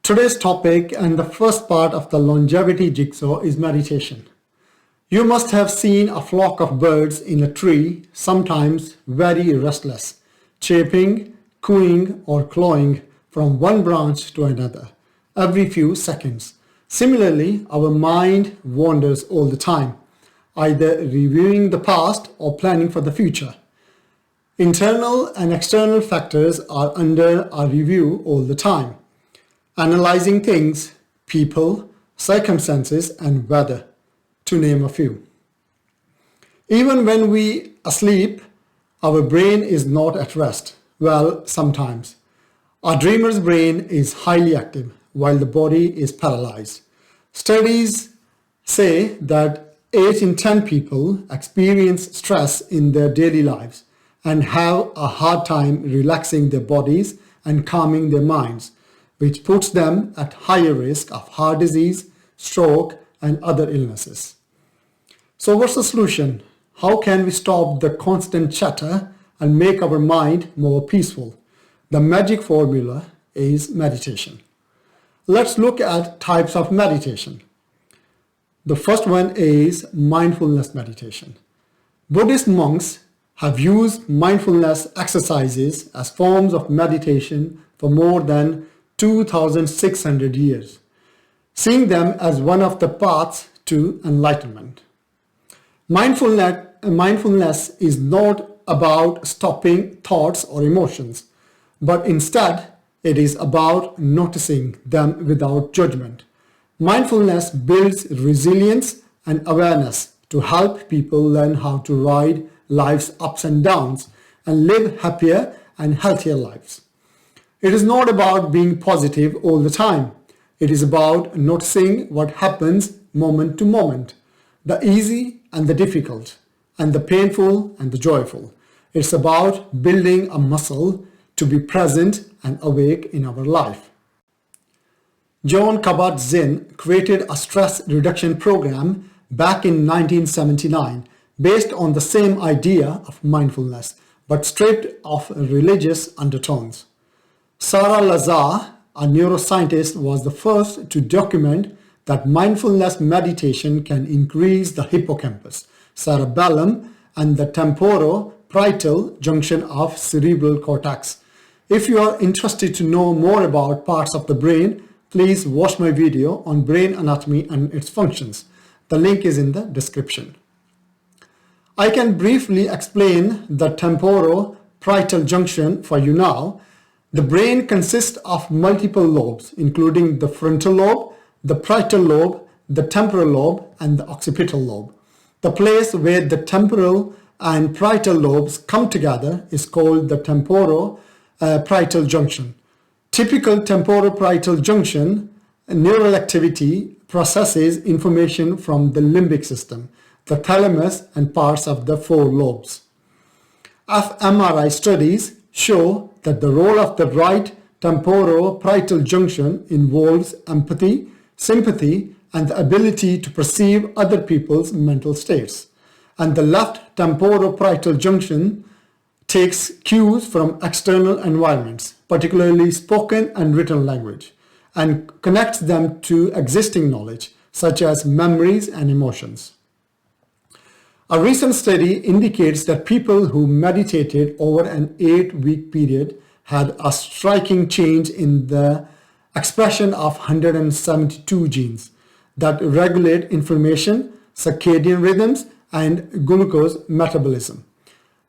Today's topic and the first part of the longevity jigsaw is meditation. You must have seen a flock of birds in a tree, sometimes very restless, chirping, cooing or clawing from one branch to another every few seconds. Similarly, our mind wanders all the time, either reviewing the past or planning for the future. Internal and external factors are under our review all the time, analyzing things, people, circumstances, and weather, to name a few. Even when we are asleep, our brain is not at rest. Well, sometimes. Our dreamer's brain is highly active while the body is paralyzed. Studies say that 8 in 10 people experience stress in their daily lives and have a hard time relaxing their bodies and calming their minds, which puts them at higher risk of heart disease, stroke, and other illnesses. So what's the solution? How can we stop the constant chatter and make our mind more peaceful? The magic formula is meditation. Let's look at types of meditation. The first one is mindfulness meditation. Buddhist monks have used mindfulness exercises as forms of meditation for more than 2,600 years, seeing them as one of the paths to enlightenment. Mindfulness is not about stopping thoughts or emotions, but instead it is about noticing them without judgment. Mindfulness builds resilience and awareness to help people learn how to ride life's ups and downs and live happier and healthier lives. It is not about being positive all the time. It is about noticing what happens moment to moment, the easy and the difficult, and the painful and the joyful. It's about building a muscle to be present and awake in our life. Jon Kabat-Zinn created a stress reduction program back in 1979 based on the same idea of mindfulness, but stripped of religious undertones. Sarah Lazar, a neuroscientist, was the first to document that mindfulness meditation can increase the hippocampus, cerebellum, and the temporoparietal junction of cerebral cortex. If you are interested to know more about parts of the brain, please watch my video on brain anatomy and its functions. The link is in the description. I can briefly explain the temporoparietal junction for you now. The brain consists of multiple lobes, including the frontal lobe, the parietal lobe, the temporal lobe, and the occipital lobe. The place where the temporal and parietal lobes come together is called the temporoparietal junction. Typical temporoparietal junction neural activity processes information from the limbic system, the thalamus, and parts of the 4 lobes. fMRI studies show that the role of the right temporoparietal junction involves empathy, sympathy, and the ability to perceive other people's mental states. And the left temporoparietal junction takes cues from external environments, particularly spoken and written language, and connects them to existing knowledge, such as memories and emotions. A recent study indicates that people who meditated over an 8-week period had a striking change in the expression of 172 genes that regulate inflammation, circadian rhythms, and glucose metabolism.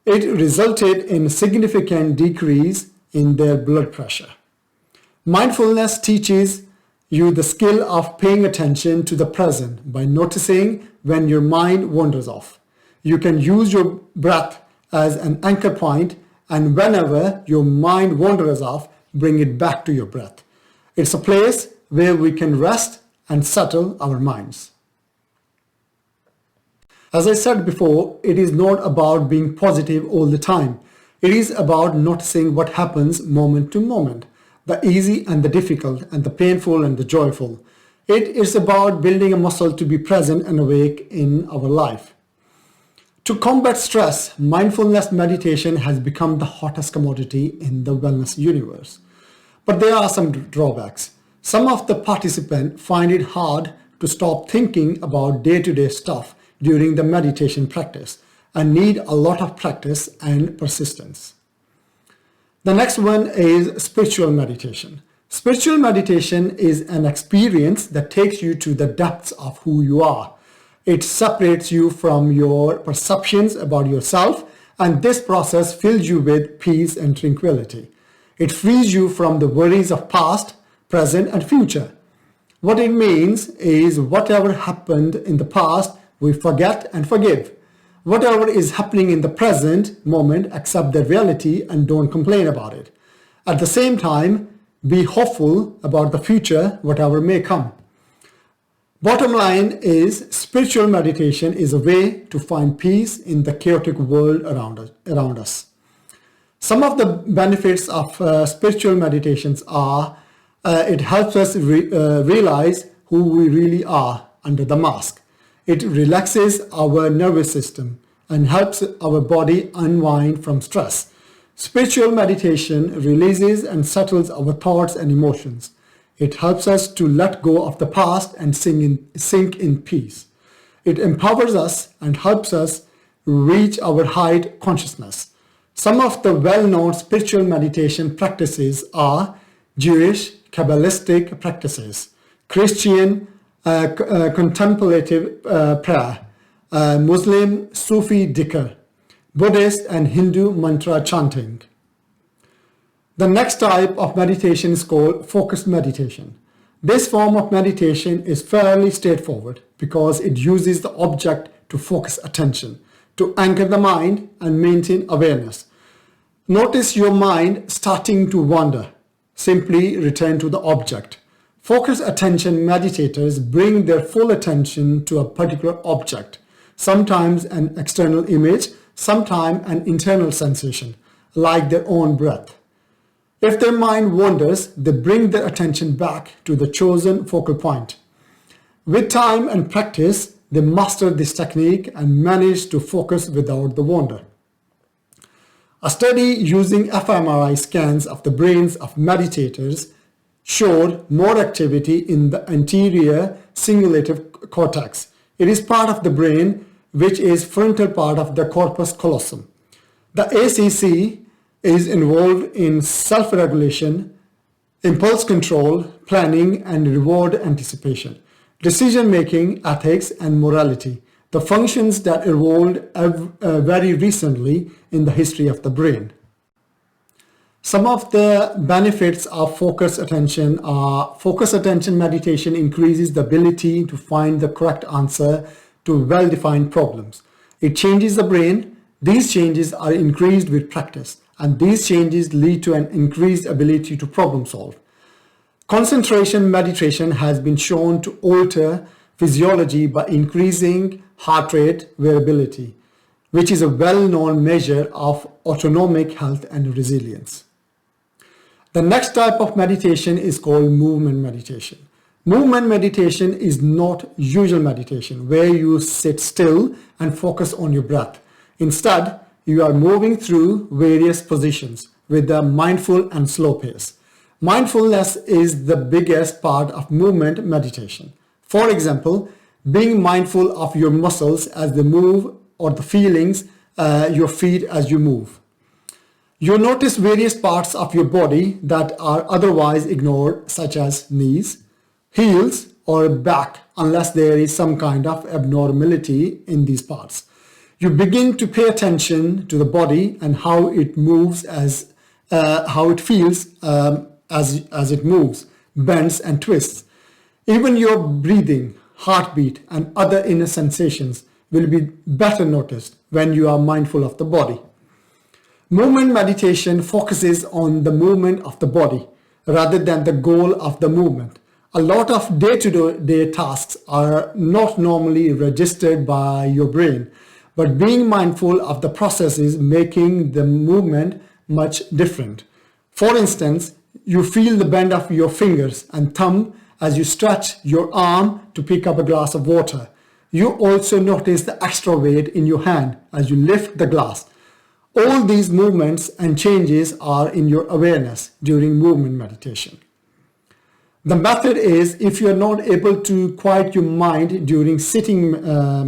It resulted in a significant decrease in their blood pressure. Mindfulness teaches you the skill of paying attention to the present by noticing when your mind wanders off. You can use your breath as an anchor point, and whenever your mind wanders off, bring it back to your breath. It's a place where we can rest and settle our minds. As I said before, it is not about being positive all the time. It is about noticing what happens moment to moment, the easy and the difficult, and the painful and the joyful. It is about building a muscle to be present and awake in our life. To combat stress, mindfulness meditation has become the hottest commodity in the wellness universe. But there are some drawbacks. Some of the participants find it hard to stop thinking about day-to-day stuff during the meditation practice and need a lot of practice and persistence. The next one is spiritual meditation. Spiritual meditation is an experience that takes you to the depths of who you are. It separates you from your perceptions about yourself, and this process fills you with peace and tranquility. It frees you from the worries of past, present, and future. What it means is whatever happened in the past, we forget and forgive. Whatever is happening in the present moment, accept the reality and don't complain about it. At the same time, be hopeful about the future, whatever may come. Bottom line is, spiritual meditation is a way to find peace in the chaotic world around us. Some of the benefits of spiritual meditations are it helps us realize who we really are under the mask. It relaxes our nervous system and helps our body unwind from stress. Spiritual meditation releases and settles our thoughts and emotions. It helps us to let go of the past and sink in peace. It empowers us and helps us reach our height consciousness. Some of the well-known spiritual meditation practices are Jewish Kabbalistic practices, Christian contemplative prayer, Muslim Sufi dhikr, Buddhist and Hindu mantra chanting. The next type of meditation is called focused meditation. This form of meditation is fairly straightforward because it uses the object to focus attention, to anchor the mind and maintain awareness. Notice your mind starting to wander. Simply return to the object. Focused attention meditators bring their full attention to a particular object, sometimes an external image, sometimes an internal sensation, like their own breath. If their mind wanders, they bring their attention back to the chosen focal point. With time and practice, they master this technique and manage to focus without the wander. A study using fMRI scans of the brains of meditators showed more activity in the anterior cingulative cortex. It is part of the brain which is frontal part of the corpus callosum. The ACC is involved in self-regulation, impulse control, planning, and reward anticipation, decision-making, ethics, and morality, the functions that evolved very recently in the history of the brain. Some of the benefits of focused attention are focused attention meditation increases the ability to find the correct answer to well-defined problems. It changes the brain. These changes are increased with practice, and these changes lead to an increased ability to problem solve. Concentration meditation has been shown to alter physiology by increasing heart rate variability, which is a well-known measure of autonomic health and resilience. The next type of meditation is called movement meditation. Movement meditation is not usual meditation where you sit still and focus on your breath. Instead, you are moving through various positions with a mindful and slow pace. Mindfulness is the biggest part of movement meditation. For example, being mindful of your muscles as they move or the feelings your feet as you move. You'll notice various parts of your body that are otherwise ignored, such as knees, heels, or back, unless there is some kind of abnormality in these parts. You begin to pay attention to the body and how it moves how it feels as it moves, bends and twists. Even your breathing, heartbeat, and other inner sensations will be better noticed when you are mindful of the body. Movement meditation focuses on the movement of the body rather than the goal of the movement. A lot of day-to-day tasks are not normally registered by your brain, but being mindful of the processes making the movement much different. For instance, you feel the bend of your fingers and thumb as you stretch your arm to pick up a glass of water. You also notice the extra weight in your hand as you lift the glass. All these movements and changes are in your awareness during movement meditation. The method is, if you're not able to quiet your mind during sitting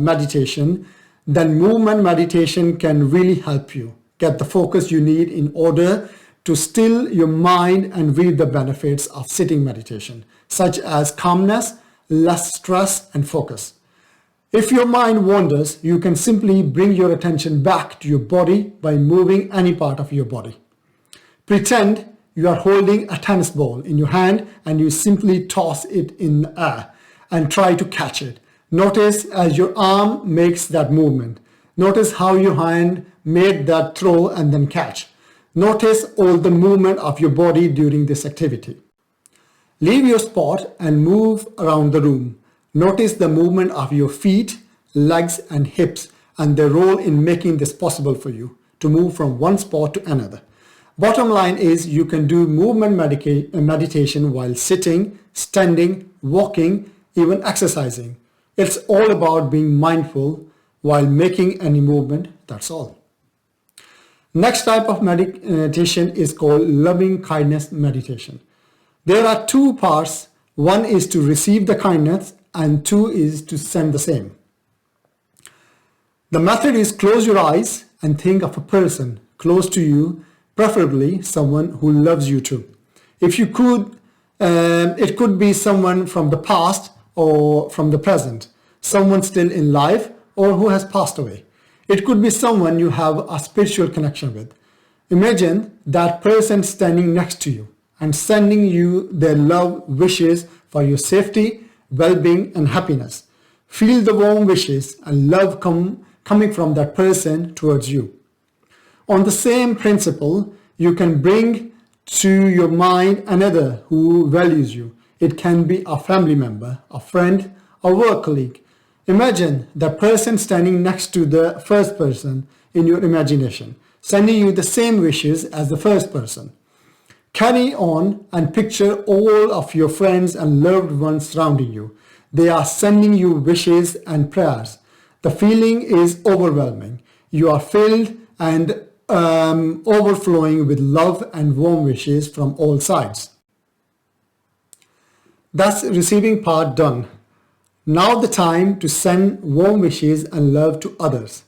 meditation, then movement meditation can really help you get the focus you need in order to still your mind and reap the benefits of sitting meditation, such as calmness, less stress, and focus. If your mind wanders, you can simply bring your attention back to your body by moving any part of your body. Pretend you are holding a tennis ball in your hand and you simply toss it in the air and try to catch it. Notice as your arm makes that movement. Notice how your hand made that throw and then catch. Notice all the movement of your body during this activity. Leave your spot and move around the room. Notice the movement of your feet, legs, and hips and their role in making this possible for you to move from one spot to another. Bottom line is you can do movement meditation while sitting, standing, walking, even exercising. It's all about being mindful while making any movement, that's all. Next type of meditation is called loving kindness meditation. There are two parts. One is to receive the kindness and two is to send the same. The method is close your eyes and think of a person close to you, preferably someone who loves you too. If you could, it could be someone from the past or from the present, someone still in life or who has passed away. It could be someone you have a spiritual connection with. Imagine that person standing next to you and sending you their love wishes for your safety, well-being, and happiness. Feel the warm wishes and love coming from that person towards you. On the same principle, you can bring to your mind another who values you. It can be a family member, a friend, a work colleague. Imagine the person standing next to the first person in your imagination, sending you the same wishes as the first person. Carry on and picture all of your friends and loved ones surrounding you. They are sending you wishes and prayers. The feeling is overwhelming. You are filled and overflowing with love and warm wishes from all sides. That's receiving part done. Now the time to send warm wishes and love to others.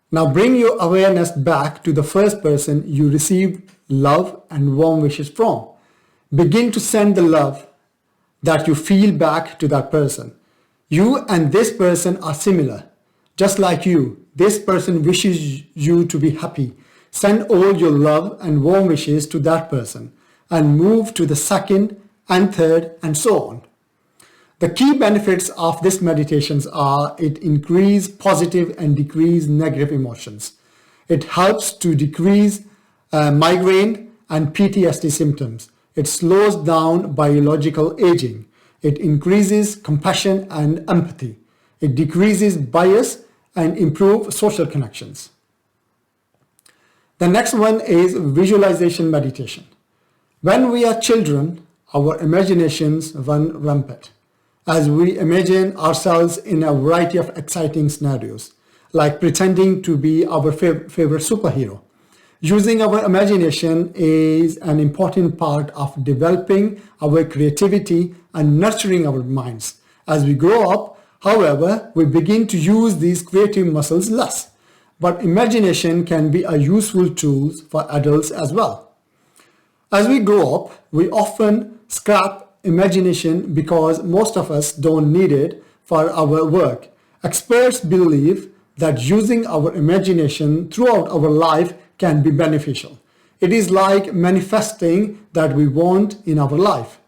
Now bring your awareness back to the first person you received love and warm wishes from. Begin to send the love that you feel back to that person. You and this person are similar. Just like you, this person wishes you to be happy. Send all your love and warm wishes to that person and move to the second and third and so on. The key benefits of this meditations are it increases positive and decrease negative emotions. It helps to decrease migraine and PTSD symptoms. It slows down biological aging. It increases compassion and empathy. It decreases bias and improves social connections. The next one is visualization meditation. When we are children, our imaginations run rampant as we imagine ourselves in a variety of exciting scenarios, like pretending to be our favorite superhero. Using our imagination is an important part of developing our creativity and nurturing our minds. As we grow up, however, we begin to use these creative muscles less. But imagination can be a useful tool for adults as well. As we grow up, we often scrap imagination because most of us don't need it for our work. Experts believe that using our imagination throughout our life can be beneficial. It is like manifesting that we want in our life.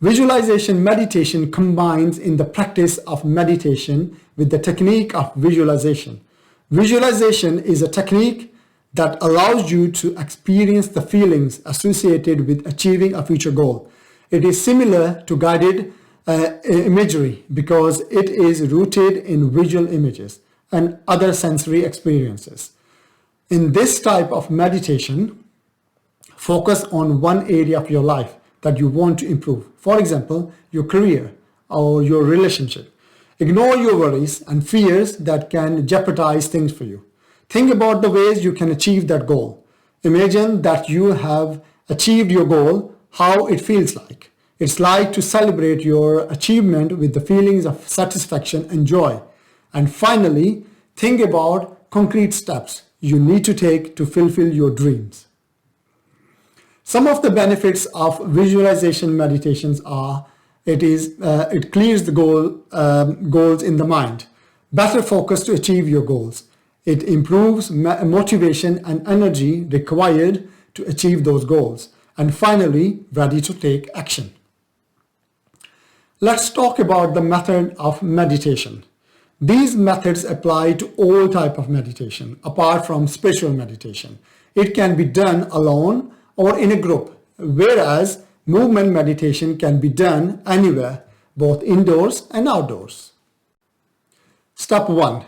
Visualization meditation combines in the practice of meditation with the technique of visualization. Visualization is a technique that allows you to experience the feelings associated with achieving a future goal. It is similar to guided imagery because it is rooted in visual images and other sensory experiences. In this type of meditation, focus on one area of your life that you want to improve. For example, your career or your relationship. Ignore your worries and fears that can jeopardize things for you. Think about the ways you can achieve that goal. Imagine that you have achieved your goal, how it feels like. It's like to celebrate your achievement with the feelings of satisfaction and joy. And finally, think about concrete steps you need to take to fulfill your dreams. Some of the benefits of visualization meditations are it clears the goals in the mind, better focus to achieve your goals. It improves motivation and energy required to achieve those goals. And finally, ready to take action. Let's talk about the method of meditation. These methods apply to all types of meditation, apart from spiritual meditation. It can be done alone or in a group, whereas movement meditation can be done anywhere, both indoors and outdoors. Step 1.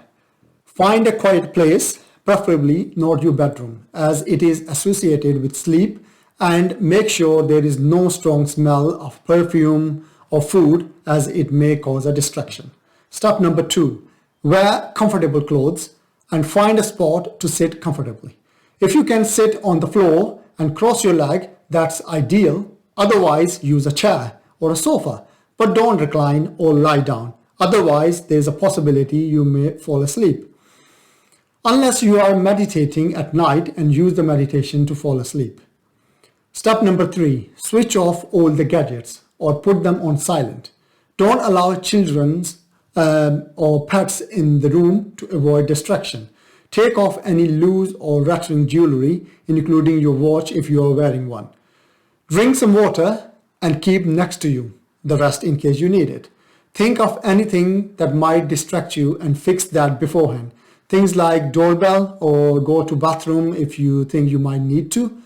Find a quiet place, preferably not your bedroom, as it is associated with sleep, and make sure there is no strong smell of perfume or food, as it may cause a distraction. Step number 2. Wear comfortable clothes and find a spot to sit comfortably. If you can sit on the floor and cross your leg, that's ideal. Otherwise, use a chair or a sofa, but don't recline or lie down. Otherwise, there's a possibility you may fall asleep. Unless you are meditating at night and use the meditation to fall asleep. Step number 3. Switch off all the gadgets or put them on silent. Don't allow children or pets in the room to avoid distraction. Take off any loose or rattling jewelry, including your watch if you are wearing one. Drink some water and keep next to you, the rest in case you need it. Think of anything that might distract you and fix that beforehand. Things like doorbell or go to bathroom if you think you might need to.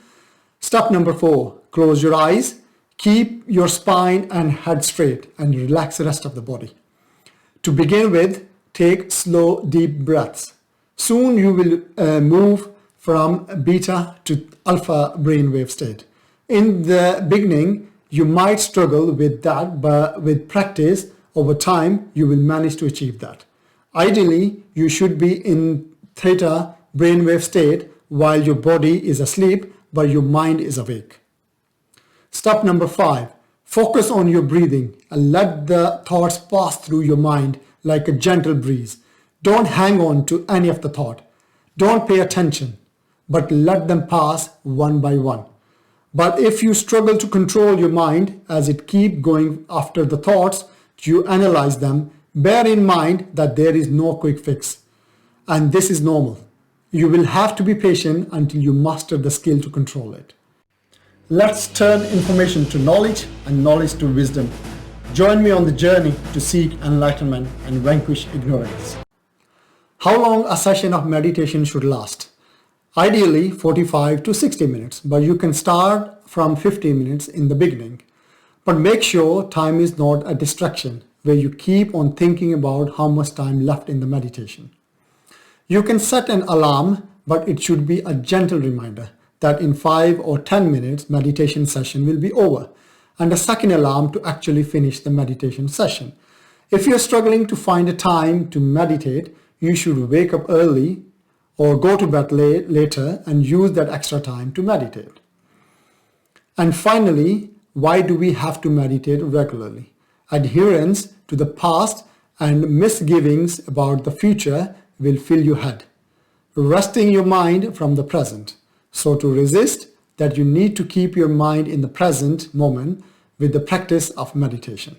Step number 4, close your eyes. Keep your spine and head straight and relax the rest of the body. To begin with, take slow, deep breaths. Soon you will move from beta to alpha brainwave state. In the beginning, you might struggle with that, but with practice, over time, you will manage to achieve that. Ideally, you should be in theta brainwave state while your body is asleep, but your mind is awake. Step number 5, focus on your breathing and let the thoughts pass through your mind like a gentle breeze. Don't hang on to any of the thought. Don't pay attention, but let them pass one by one. But if you struggle to control your mind as it keeps going after the thoughts, you analyze them, bear in mind that there is no quick fix. And this is normal. You will have to be patient until you master the skill to control it. Let's turn information to knowledge and knowledge to wisdom. Join me on the journey to seek enlightenment and vanquish ignorance. How long a session of meditation should last? Ideally 45 to 60 minutes, but you can start from 50 minutes in the beginning. But make sure time is not a distraction where you keep on thinking about how much time left in the meditation. You can set an alarm, but it should be a gentle reminder that in 5 or 10 minutes meditation session will be over, and a second alarm to actually finish the meditation session. If you're struggling to find a time to meditate, you should wake up early or go to bed later and use that extra time to meditate. And finally, why do we have to meditate regularly? Adherence to the past and misgivings about the future will fill your head, resting your mind from the present. So to resist that, you need to keep your mind in the present moment with the practice of meditation.